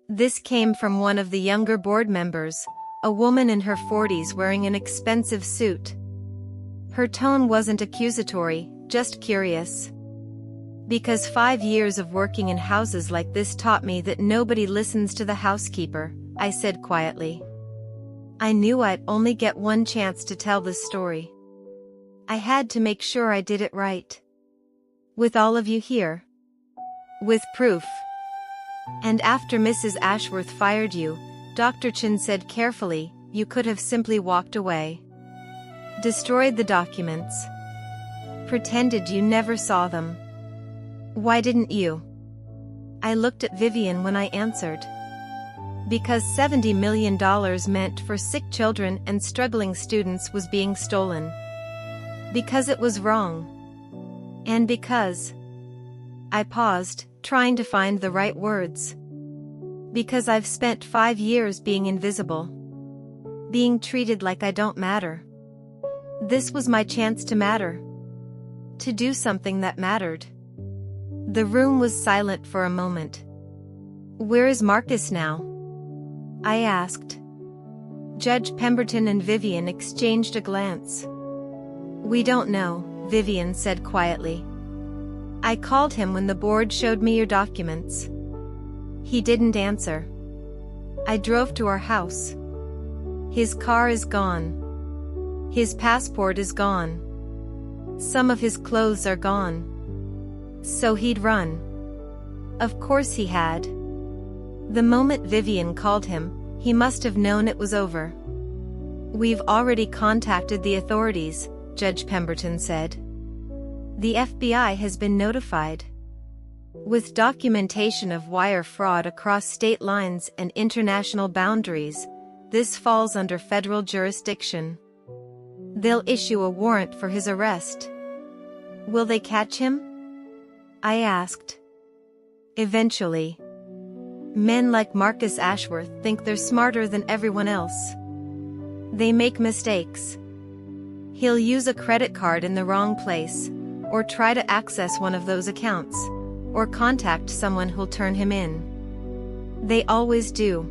S1: This came from one of the younger board members, a woman in her 40s wearing an expensive suit. Her tone wasn't accusatory, just curious. Because 5 years of working in houses like this taught me that nobody listens to the housekeeper, I said quietly. I knew I'd only get one chance to tell this story. I had to make sure I did it right. With all of you here. With proof. And after Mrs. Ashworth fired you, Dr. Chen said carefully, you could have simply walked away. Destroyed the documents. Pretended you never saw them. Why didn't you? I looked at Vivian when I answered. Because $70 million meant for sick children and struggling students was being stolen. Because it was wrong. And because. I paused, trying to find the right words. Because I've spent 5 years being invisible. Being treated like I don't matter. This was my chance to matter. To do something that mattered. The room was silent for a moment. Where is Marcus now? I asked. Judge Pemberton and Vivian exchanged a glance. We don't know, Vivian said quietly. I called him when the board showed me your documents. He didn't answer. I drove to our house. His car is gone. His passport is gone. Some of his clothes are gone. So he'd run. Of course he had. The moment Vivian called him, he must have known it was over. We've already contacted the authorities, Judge Pemberton said. The FBI has been notified. With documentation of wire fraud across state lines and international boundaries, this falls under federal jurisdiction. They'll issue a warrant for his arrest. Will they catch him? I asked. Eventually. Men like Marcus Ashworth think they're smarter than everyone else. They make mistakes. He'll use a credit card in the wrong place, or try to access one of those accounts, or contact someone who'll turn him in. They always do.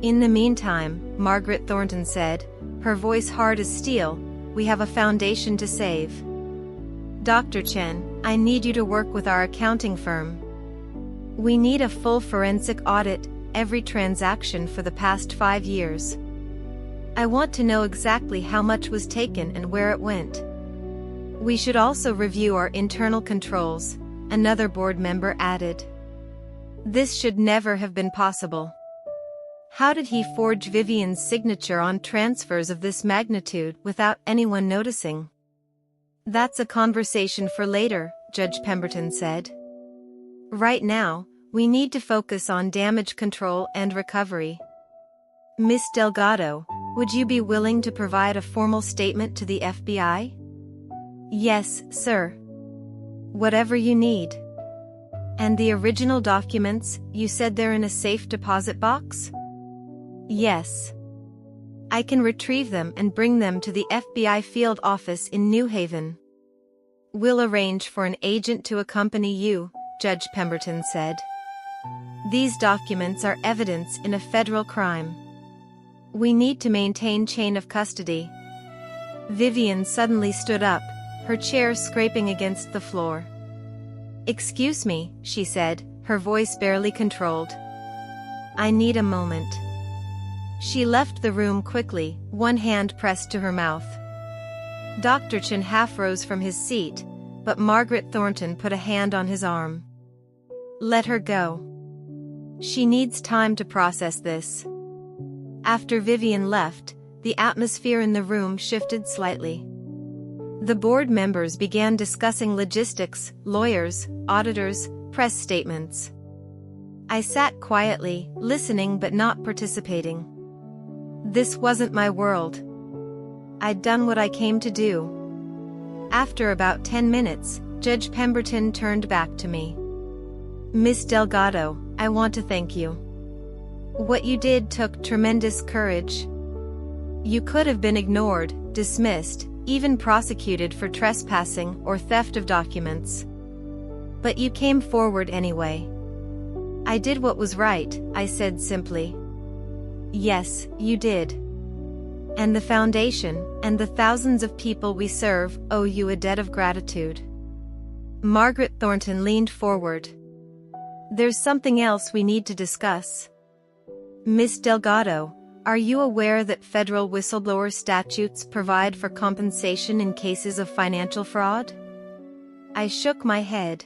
S1: In the meantime, Margaret Thornton said, her voice hard as steel, we have a foundation to save. Dr. Chen, I need you to work with our accounting firm. We need a full forensic audit, every transaction for the past 5 years. I want to know exactly how much was taken and where it went. We should also review our internal controls, another board member added. This should never have been possible. How did he forge Vivian's signature on transfers of this magnitude without anyone noticing? That's a conversation for later, Judge Pemberton said. Right now, we need to focus on damage control and recovery. Miss Delgado, would you be willing to provide a formal statement to the FBI? Yes, sir. Whatever you need. And the original documents, you said they're in a safe deposit box? Yes. I can retrieve them and bring them to the FBI field office in New Haven. We'll arrange for an agent to accompany you, Judge Pemberton said. These documents are evidence in a federal crime. We need to maintain chain of custody. Vivian suddenly stood up, her chair scraping against the floor. Excuse me, she said, her voice barely controlled. I need a moment. She left the room quickly, one hand pressed to her mouth. Dr. Chen half rose from his seat, but Margaret Thornton put a hand on his arm. Let her go. She needs time to process this. After Vivian left, the atmosphere in the room shifted slightly. The board members began discussing logistics, lawyers, auditors, press statements. I sat quietly, listening but not participating. This wasn't my world. I'd done what I came to do. After about 10 minutes, Judge Pemberton turned back to me. Miss Delgado, I want to thank you. What you did took tremendous courage. You could have been ignored, dismissed, even prosecuted for trespassing or theft of documents. But you came forward anyway. I did what was right, I said simply. Yes, you did. And the foundation, and the thousands of people we serve, owe you a debt of gratitude. Margaret Thornton leaned forward. There's something else we need to discuss. Miss Delgado, are you aware that federal whistleblower statutes provide for compensation in cases of financial fraud? I shook my head.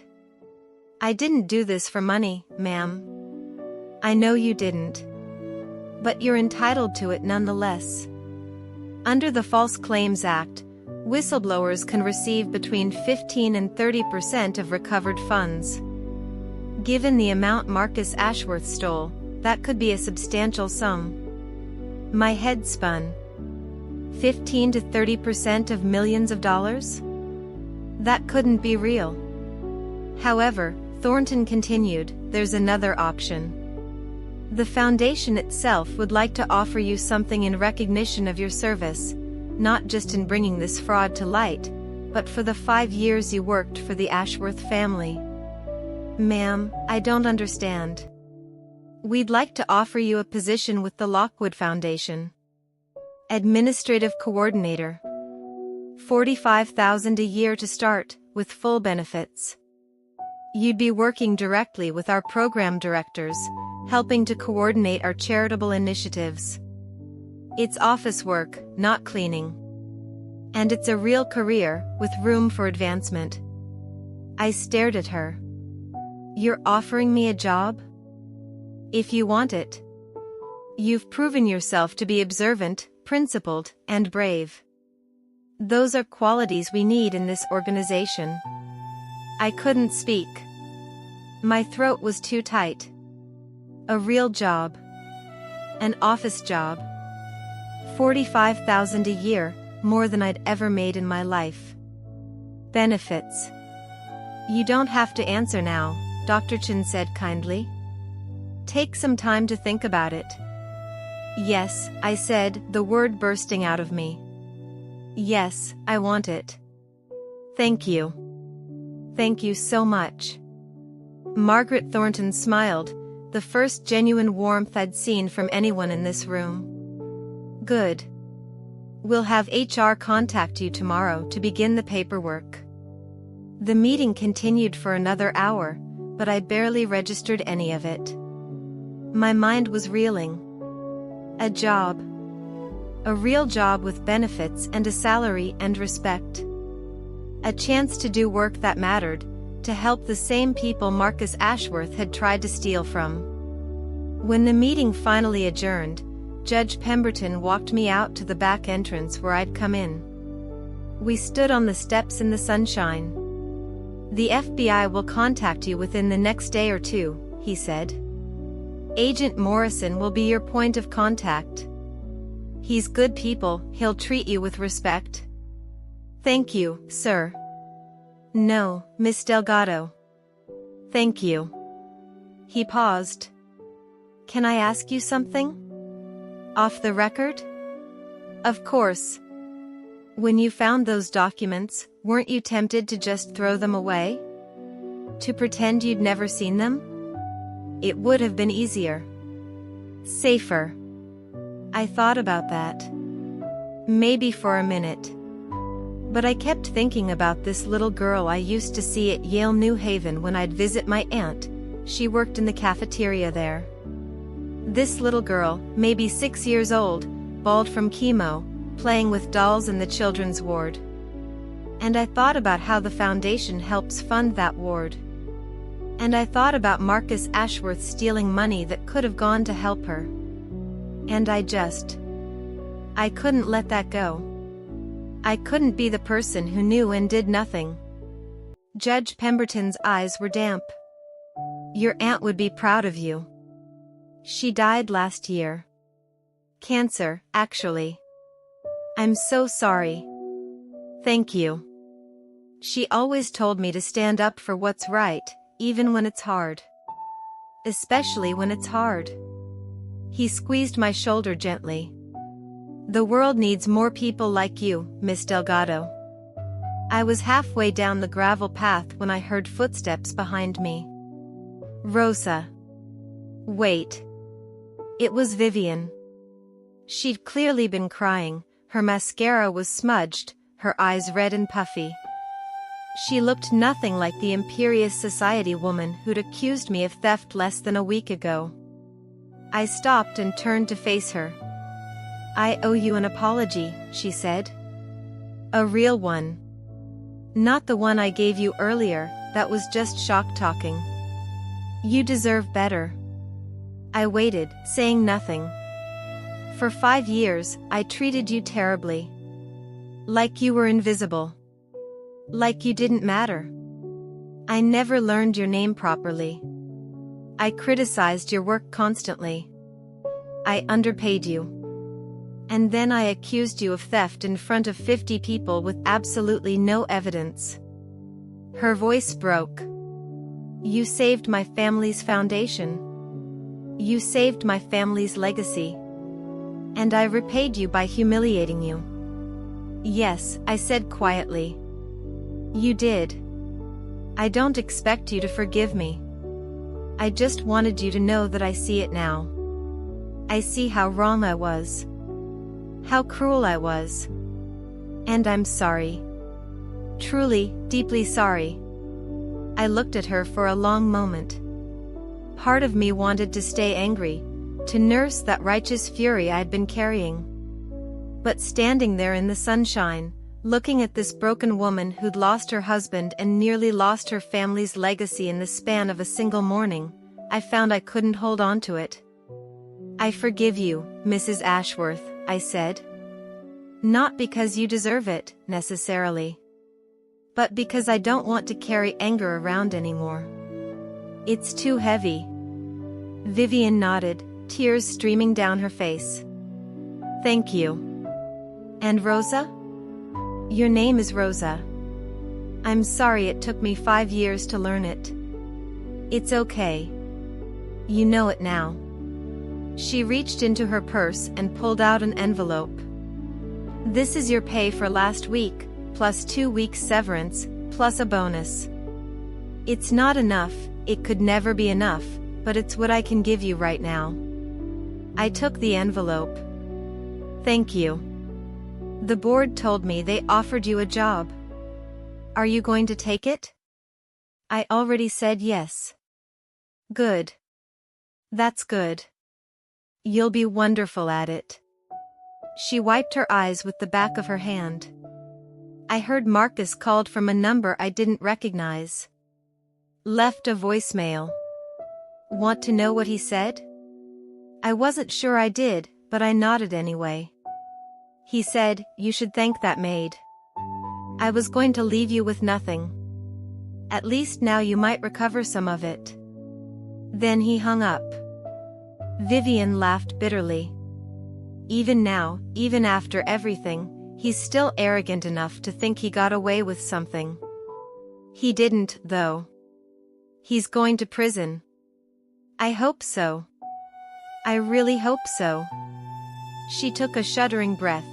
S1: I didn't do this for money, ma'am. I know you didn't. But you're entitled to it nonetheless. Under the False Claims Act, whistleblowers can receive between 15% and 30% of recovered funds. Given the amount Marcus Ashworth stole, that could be a substantial sum. My head spun. 15 to 30% of millions of dollars? That couldn't be real. However, Thornton continued, there's another option. The foundation itself would like to offer you something in recognition of your service, not just in bringing this fraud to light, but for the 5 years you worked for the Ashworth family. Ma'am, I don't understand. We'd like to offer you a position with the Lockwood Foundation. Administrative Coordinator. $45,000 a year to start, with full benefits. You'd be working directly with our program directors, helping to coordinate our charitable initiatives. It's office work, not cleaning. And it's a real career, with room for advancement. I stared at her. You're offering me a job? If you want it. You've proven yourself to be observant, principled, and brave. Those are qualities we need in this organization. I couldn't speak. My throat was too tight. A real job. An office job. $45,000 a year, more than I'd ever made in my life. Benefits. You don't have to answer now, Dr. Chen said kindly. Take some time to think about it. Yes, I said, the word bursting out of me. Yes, I want it. Thank you. Thank you so much. Margaret Thornton smiled, the first genuine warmth I'd seen from anyone in this room. Good. We'll have HR contact you tomorrow to begin the paperwork. The meeting continued for another hour, but I barely registered any of it. My mind was reeling. A job. A real job with benefits and a salary and respect. A chance to do work that mattered, to help the same people Marcus Ashworth had tried to steal from. When the meeting finally adjourned, Judge Pemberton walked me out to the back entrance where I'd come in. We stood on the steps in the sunshine. The FBI will contact you within the next day or two, he said. Agent Morrison will be your point of contact. He's good people, he'll treat you with respect. Thank you, sir. No, Miss Delgado. Thank you. He paused. Can I ask you something? Off the record? Of course. When you found those documents, weren't you tempted to just throw them away? To pretend you'd never seen them? It would have been easier. Safer. I thought about that. Maybe for a minute. But I kept thinking about this little girl I used to see at Yale New Haven when I'd visit my aunt. She worked in the cafeteria there. This little girl, maybe 6 years old, bald from chemo, playing with dolls in the children's ward. And I thought about how the foundation helps fund that ward. And I thought about Marcus Ashworth stealing money that could have gone to help her. And I couldn't let that go. I couldn't be the person who knew and did nothing. Judge Pemberton's eyes were damp. Your aunt would be proud of you. She died last year. Cancer, actually. I'm so sorry. Thank you. She always told me to stand up for what's right, even when it's hard. Especially when it's hard. He squeezed my shoulder gently. The world needs more people like you, Miss Delgado. I was halfway down the gravel path when I heard footsteps behind me. Rosa. Wait. It was Vivian. She'd clearly been crying, her mascara was smudged, her eyes red and puffy. She looked nothing like the imperious society woman who'd accused me of theft less than a week ago. I stopped and turned to face her. I owe you an apology, she said. A real one. Not the one I gave you earlier, that was just shock talking. You deserve better. I waited, saying nothing. For 5 years, I treated you terribly. Like you were invisible. Like you didn't matter. I never learned your name properly. I criticized your work constantly. I underpaid you. And then I accused you of theft in front of 50 people with absolutely no evidence. Her voice broke. You saved my family's foundation. You saved my family's legacy. And I repaid you by humiliating you. Yes, I said quietly. You did. I don't expect you to forgive me. I just wanted you to know that I see it now. I see how wrong I was. How cruel I was. And I'm sorry. Truly, deeply sorry. I looked at her for a long moment. Part of me wanted to stay angry, to nurse that righteous fury I'd been carrying. But standing there in the sunshine, looking at this broken woman who'd lost her husband and nearly lost her family's legacy in the span of a single morning, I found I couldn't hold on to it. I forgive you, Mrs. Ashworth, I said. Not because you deserve it, necessarily. But because I don't want to carry anger around anymore. It's too heavy. Vivian nodded, tears streaming down her face. Thank you. And Rosa? Your name is Rosa. I'm sorry it took me 5 years to learn it. It's okay. You know it now. She reached into her purse and pulled out an envelope. This is your pay for last week, plus 2 weeks severance, plus a bonus. It's not enough, it could never be enough, but it's what I can give you right now. I took the envelope. Thank you. The board told me they offered you a job. Are you going to take it? I already said yes. Good. That's good. You'll be wonderful at it. She wiped her eyes with the back of her hand. I heard Marcus called from a number I didn't recognize. Left a voicemail. Want to know what he said? I wasn't sure I did, but I nodded anyway. He said, you should thank that maid. I was going to leave you with nothing. At least now you might recover some of it. Then he hung up. Vivian laughed bitterly. Even now, even after everything, he's still arrogant enough to think he got away with something. He didn't, though. He's going to prison. I hope so. I really hope so. She took a shuddering breath.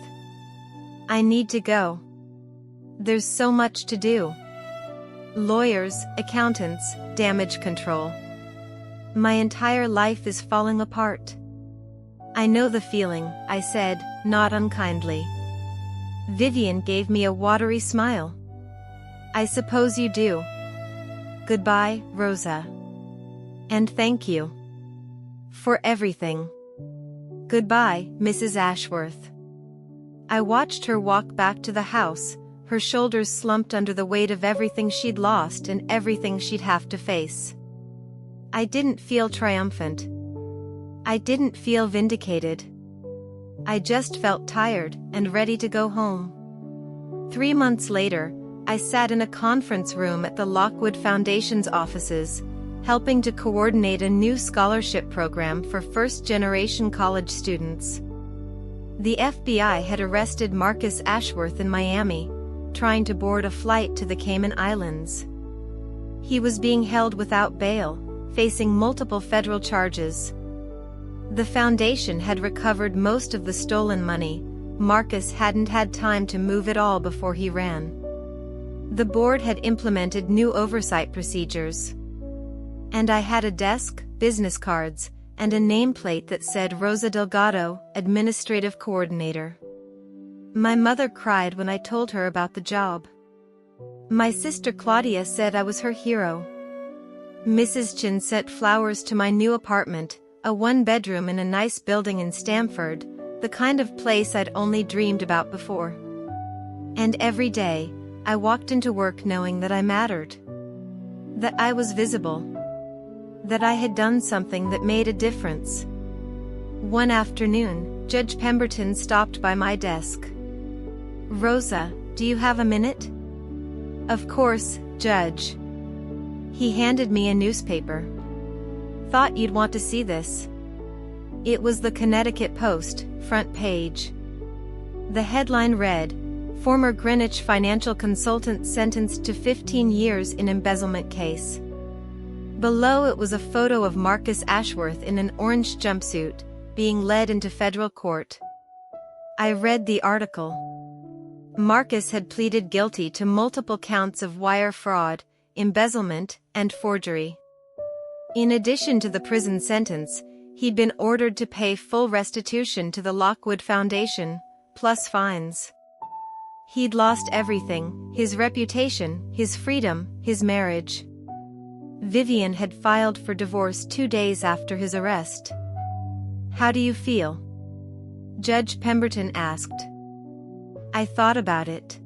S1: I need to go. There's so much to do. Lawyers, accountants, damage control. My entire life is falling apart. I know the feeling, I said, not unkindly. Vivian gave me a watery smile. I suppose you do. Goodbye, Rosa. And thank you. For everything. Goodbye, Mrs. Ashworth. I watched her walk back to the house, her shoulders slumped under the weight of everything she'd lost and everything she'd have to face. I didn't feel triumphant. I didn't feel vindicated. I just felt tired and ready to go home. 3 months later, I sat in a conference room at the Lockwood Foundation's offices, helping to coordinate a new scholarship program for first-generation college students. The FBI had arrested Marcus Ashworth in Miami, trying to board a flight to the Cayman Islands. He was being held without bail, facing multiple federal charges. The foundation had recovered most of the stolen money. Marcus hadn't had time to move it all before he ran. The board had implemented new oversight procedures. And I had a desk, business cards, and a nameplate that said Rosa Delgado, Administrative Coordinator. My mother cried when I told her about the job. My sister Claudia said I was her hero. Mrs. Chin sent flowers to my new apartment, a 1-bedroom in a nice building in Stamford, the kind of place I'd only dreamed about before. And every day, I walked into work knowing that I mattered. That I was visible. That I had done something that made a difference. One afternoon, Judge Pemberton stopped by my desk. Rosa, do you have a minute? Of course, Judge. He handed me a newspaper. Thought you'd want to see this. It was the Connecticut Post, front page. The headline read, former Greenwich financial consultant sentenced to 15 years in embezzlement case. Below it was a photo of Marcus Ashworth in an orange jumpsuit, being led into federal court. I read the article. Marcus had pleaded guilty to multiple counts of wire fraud, embezzlement, and forgery. In addition to the prison sentence, he'd been ordered to pay full restitution to the Lockwood Foundation, plus fines. He'd lost everything: his reputation, his freedom, his marriage. Vivian had filed for divorce 2 days after his arrest. "How do you feel?" Judge Pemberton asked. I thought about it.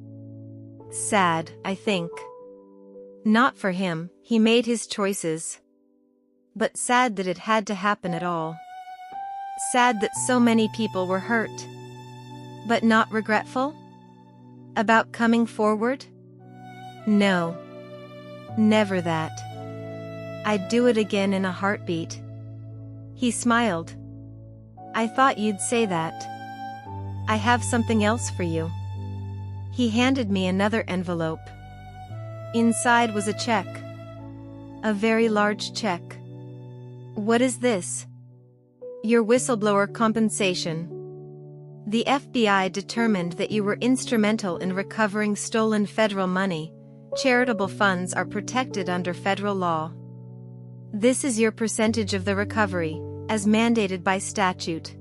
S1: Sad, I think. Not for him, he made his choices. But sad that it had to happen at all. Sad that so many people were hurt. But not regretful? About coming forward? No. Never that. I'd do it again in a heartbeat. He smiled. I thought you'd say that. I have something else for you. He handed me another envelope. Inside was a check. A very large check. What is this? Your whistleblower compensation. The FBI determined that you were instrumental in recovering stolen federal money. Charitable funds are protected under federal law. This is your percentage of the recovery, as mandated by statute.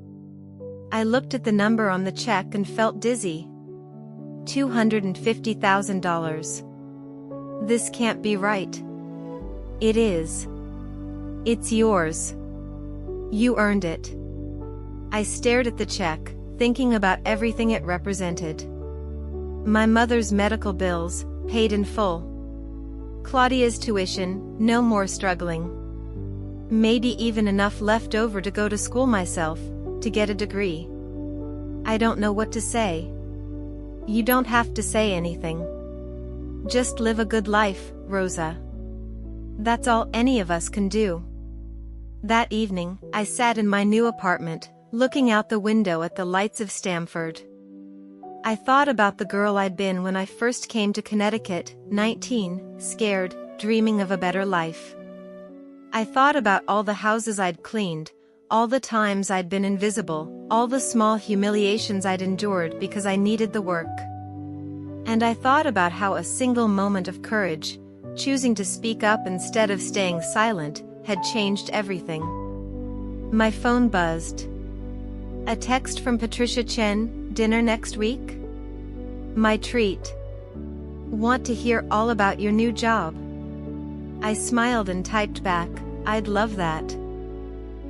S1: I looked at the number on the check and felt dizzy. $250,000. This can't be right. It is. It's yours. You earned it. I stared at the check, thinking about everything it represented. My mother's medical bills, paid in full. Claudia's tuition, no more struggling. Maybe even enough left over to go to school myself, to get a degree. I don't know what to say. You don't have to say anything. Just live a good life, Rosa. That's all any of us can do. That evening, I sat in my new apartment, looking out the window at the lights of Stamford. I thought about the girl I'd been when I first came to Connecticut, 19, scared, dreaming of a better life. I thought about all the houses I'd cleaned, all the times I'd been invisible, all the small humiliations I'd endured because I needed the work. And I thought about how a single moment of courage, choosing to speak up instead of staying silent, had changed everything. My phone buzzed. A text from Patricia Chen, dinner next week? My treat. Want to hear all about your new job? I smiled and typed back, I'd love that.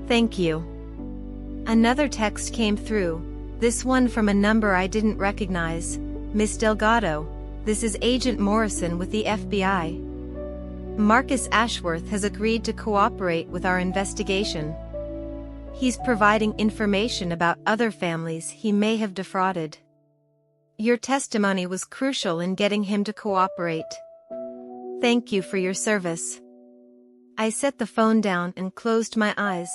S1: Thank you. Another text came through, this one from a number I didn't recognize. Miss Delgado, this is Agent Morrison with the FBI. Marcus Ashworth has agreed to cooperate with our investigation. He's providing information about other families he may have defrauded. Your testimony was crucial in getting him to cooperate. Thank you for your service. I set the phone down and closed my eyes.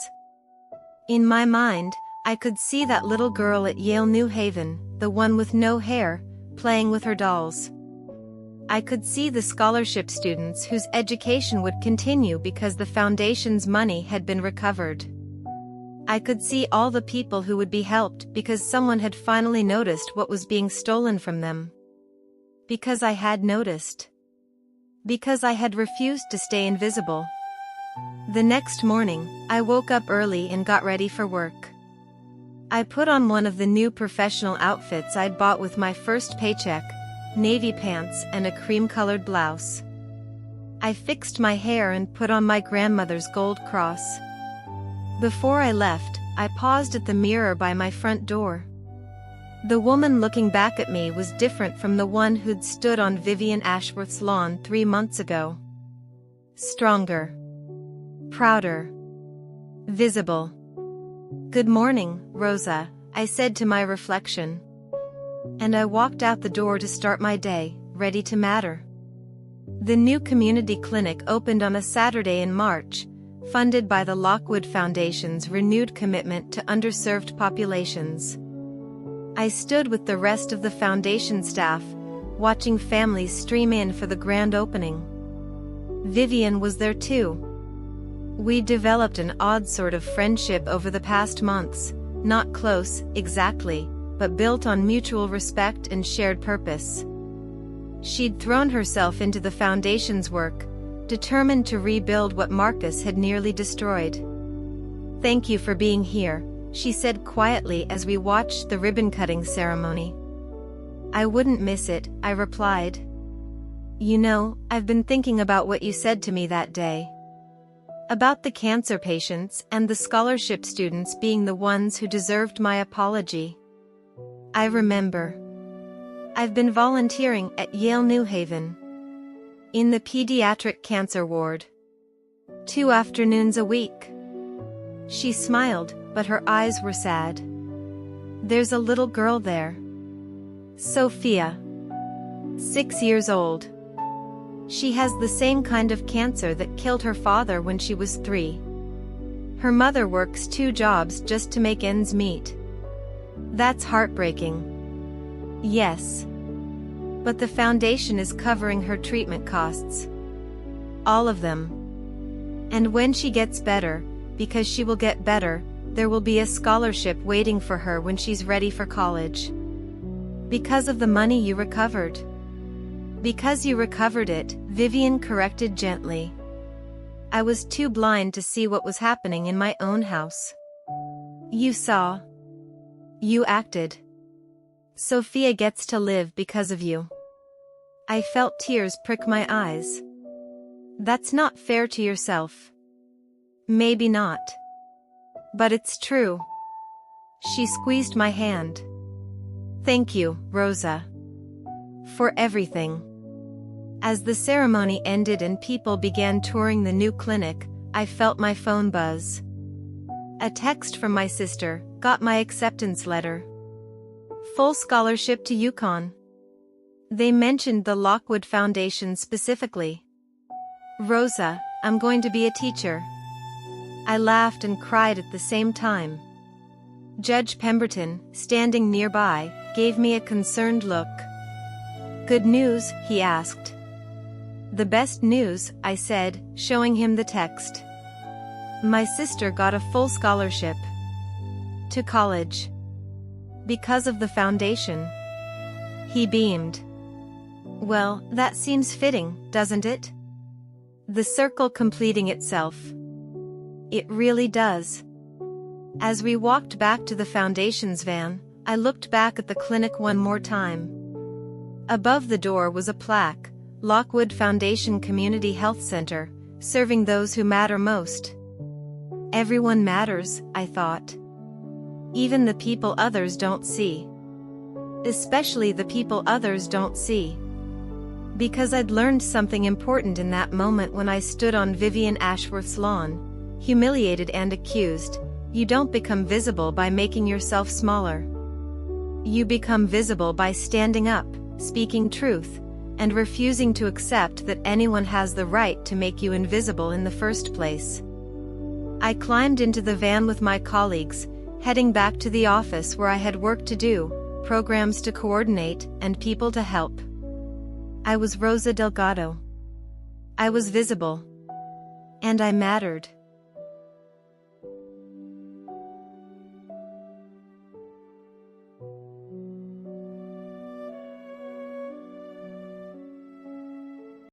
S1: In my mind, I could see that little girl at Yale New Haven, the one with no hair, playing with her dolls. I could see the scholarship students whose education would continue because the foundation's money had been recovered. I could see all the people who would be helped because someone had finally noticed what was being stolen from them. Because I had noticed. Because I had refused to stay invisible. The next morning, I woke up early and got ready for work. I put on one of the new professional outfits I'd bought with my first paycheck, navy pants and a cream-colored blouse. I fixed my hair and put on my grandmother's gold cross. Before I left, I paused at the mirror by my front door. The woman looking back at me was different from the one who'd stood on Vivian Ashworth's lawn 3 months ago. Stronger. Prouder. Visible. Good morning, Rosa, I said to my reflection. And I walked out the door to start my day, ready to matter. The new community clinic opened on a Saturday in March, funded by the Lockwood Foundation's renewed commitment to underserved populations. I stood with the rest of the foundation staff, watching families stream in for the grand opening. Vivian was there too. We developed an odd sort of friendship over the past months, not close, exactly, but built on mutual respect and shared purpose. She'd thrown herself into the foundation's work, determined to rebuild what Marcus had nearly destroyed. "Thank you for being here," she said quietly as we watched the ribbon-cutting ceremony. "I wouldn't miss it," I replied. "You know, I've been thinking about what you said to me that day. About the cancer patients and the scholarship students being the ones who deserved my apology. I remember. I've been volunteering at Yale New Haven. In the pediatric cancer ward. 2 afternoons a week." She smiled, but her eyes were sad. "There's a little girl there. Sophia. 6 years old. She has the same kind of cancer that killed her father when she was 3. Her mother works 2 jobs just to make ends meet. That's heartbreaking." "Yes. But the foundation is covering her treatment costs. All of them. And when she gets better, because she will get better, there will be a scholarship waiting for her when she's ready for college. Because of the money you recovered." "Because you recovered it," Vivian corrected gently. "I was too blind to see what was happening in my own house." "You saw. You acted. Sophia gets to live because of you." I felt tears prick my eyes. "That's not fair to yourself." "Maybe not. But it's true." She squeezed my hand. "Thank you, Rosa. For everything." As the ceremony ended and people began touring the new clinic, I felt my phone buzz. A text from my sister, "Got my acceptance letter. Full scholarship to UConn." They mentioned the Lockwood Foundation specifically. "Rosa, I'm going to be a teacher." I laughed and cried at the same time. Judge Pemberton, standing nearby, gave me a concerned look. "Good news?" he asked. "The best news," I said, showing him the text. "My sister got a full scholarship. To college. Because of the foundation." He beamed. "Well, that seems fitting, doesn't it? The circle completing itself." "It really does." As we walked back to the foundation's van, I looked back at the clinic one more time. Above the door was a plaque, "Lockwood Foundation Community Health Center, serving those who matter most." Everyone matters, I thought. Even the people others don't see. Especially the people others don't see. Because I'd learned something important in that moment when I stood on Vivian Ashworth's lawn, humiliated and accused. You don't become visible by making yourself smaller. You become visible by standing up, speaking truth, and refusing to accept that anyone has the right to make you invisible in the first place. I climbed into the van with my colleagues, heading back to the office where I had work to do, programs to coordinate, and people to help. I was Rosa Delgado. I was visible. And I mattered.